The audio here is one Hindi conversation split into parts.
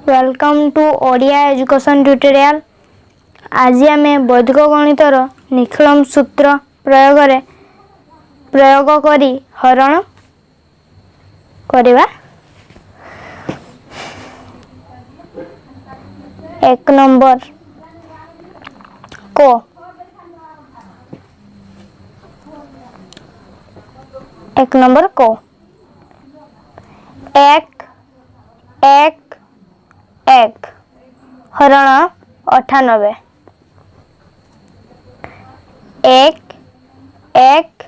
Welcome to Odia education tutorial. आज आम वैदिक गणितर निखिलम सूत्र प्रयोग करी हरण करवा। एक नंबर को एक एक एक हरण 98 एक एक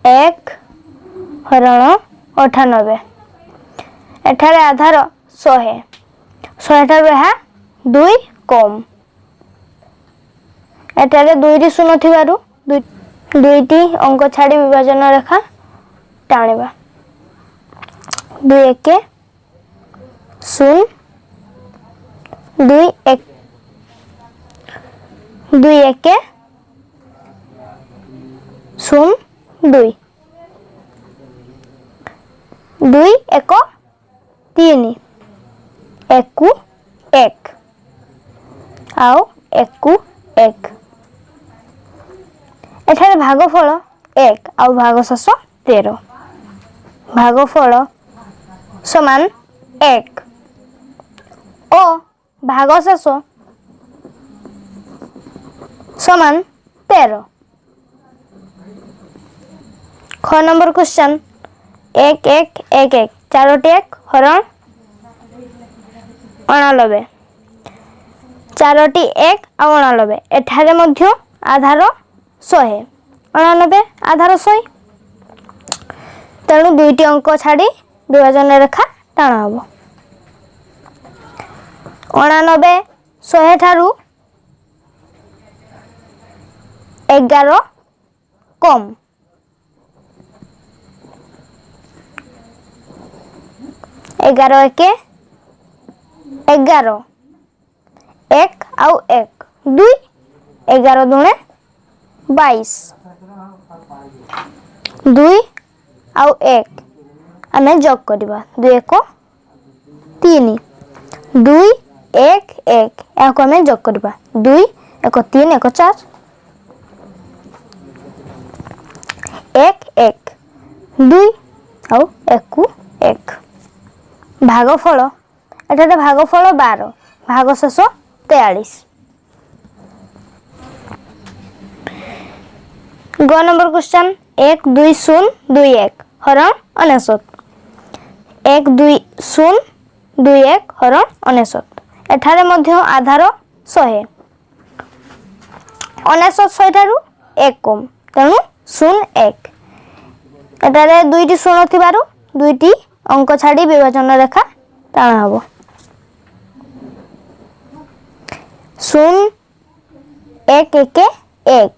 एक हरण 98 एठारे आधार 100 ठारू यह 2 कम एठारे 2 शून्य थिबारु दुईटी अंक छाड़ी विभाजन रेखा टाणिबा 2 एक 0 2 एक 2 एक 0 2 2 एक 3 एक एक आउ एक एक एठारे भागफल 1 आउ भागशेष 13 भागफल समान 1 ओ भागशेष समान 13। ख नंबर क्वेश्चन 1 1 1 1 चारोटी एक हरण 89 चारोटी एक आउ 89 एठारे मध्य आधार 100 99 आधार 100 तेणु दुईटी अंक छाड़ी विभाजन रेखा टाण हम 89 100 ठारू 11 कम 11 एक 11 एक आउ एक 2 11 दुणे 22 2 आउ एक आमे जोग करबा 2 एक 3 2 1 1 याको आमे जोग करबा 2 1 3 1 4 1 1 2 आउ एक 1 भागफल एठारे भागफल 12 भागशेष 43। ग नंबर क्वेश्चन 1 2 0 2 1 हरण 99 1 2 0 2 1 हरण 99 एठारे मध्य आधार 100 99 100 ठारू 1 कम तेणु 0 1 एटारे दुईटी शून्य थिबारु दुईटी अंक छाड़ी विभाजन रेखा टाण हबो 0 1 1 1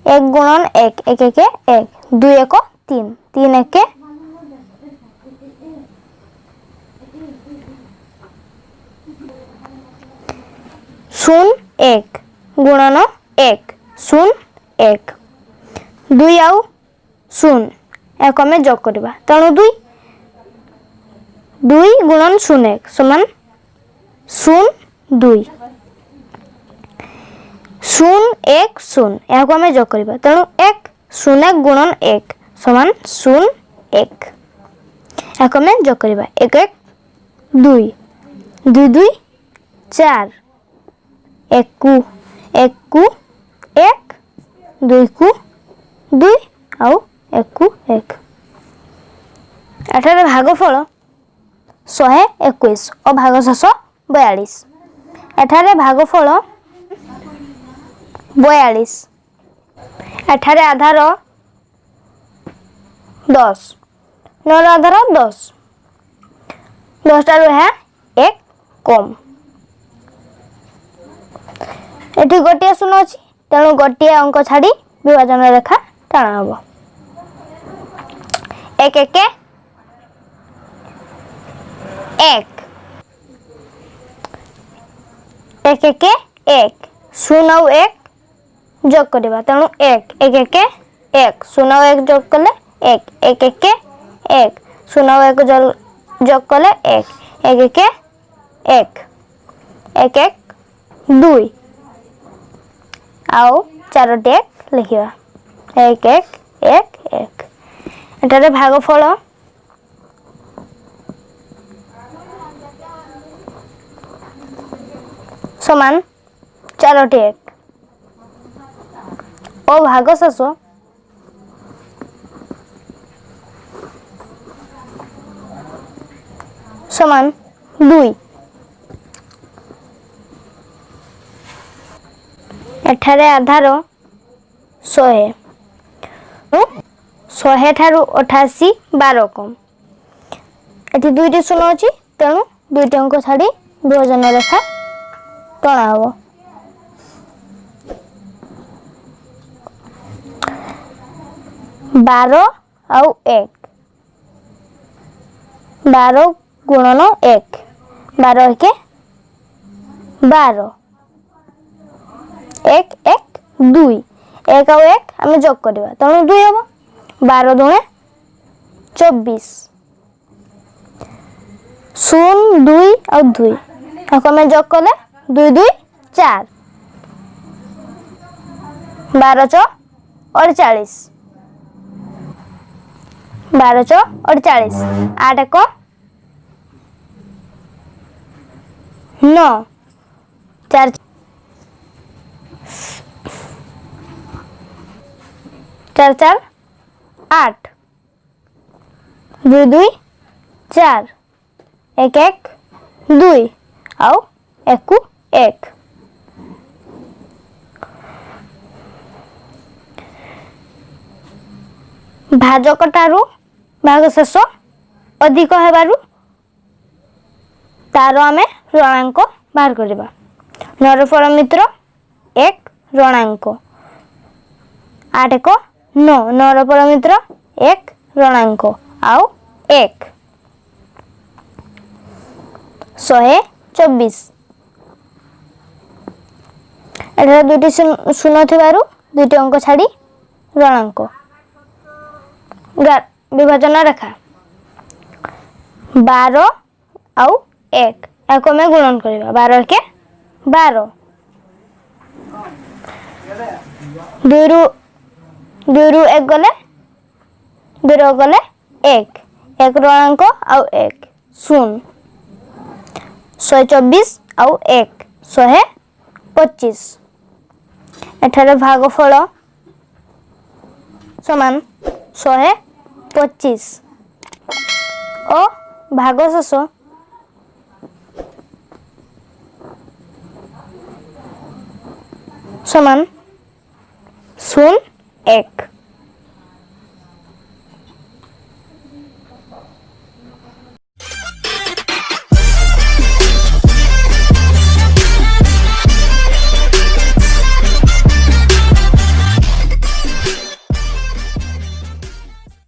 1 गुणन 1 1 1 1 2 1 3 3 1 0 1 गुणन 1 0 1 2 आउ 0 एक आमे जोग करबा तेणु 2 2 गुणन 0 1 समान 0 2 0 1 0 या को आमे जोग करबा तेणु 1 0 1 गुणन 1 समान 0 1 या को आमे जोग करबा 1 1 2 2 2 4 1 को 1 2 को 2 आउ 1 को 1 एठारे भागफल 121 और भागशेष 42 एठारे भागफल 42 एठारे आधार 10 नर आधार 10 ठारू है 1 कम एठी गोटे शून्य अछि तेणु गोटे अंक छाड़ी विभाजन रेखा टाण हबो 1 1 1 1 1 1 0 1 जोग करबा तेणु 1 1 1 1 0 1 जोग कले 1 1 1 1 0 1 जोग कले 1 1 1 एक एक एक दुई आउ चारोटी एक लिखिबा एक एक एक एक एटारे भागफल समान चारोटी एक ओ भागशेष समान दुई एठारे आधार 100 100 ठारू 88 12 कम एठी दुईटी शून्य अछि तेणु दुईटी अंक छाड़ी विभाजन रेखा टणा हबो 12 आउ 1 12 गुणन 1 12 एके 12 एक एक दुई एक आउ एक आम जोग करवा तेणु दुई हम 12 दुणे 24 शून्य दुई आउ दुई आम जोग कले दुई दुई 4 12 च 48 12 च 48 8 एक 9 4 4 4 8 2 2 4 एक एक दुई आउ एकु एक भाजक ठारू भागशेष अधिक हेबारु तार आमे ऋणांक बाहर करबा नरफल मित्र एक ऋणांक 8 एक 9 नरफल मित्र एक ऋणांक आउ एक 124 एठारे दुईटी शून्य थिबारु दुईटी अंक छाड़ी ऋणांक विभाजन रेखा 12 आउ 1 याको में गुणन करबा 12 एके 12 दुई रु एक गले दुई रु गले एक एक ऋणांक आउ एक शून्य 124 आउ एक 125 एठारे भागफल समान 125 ओ भागशेष समान 0 1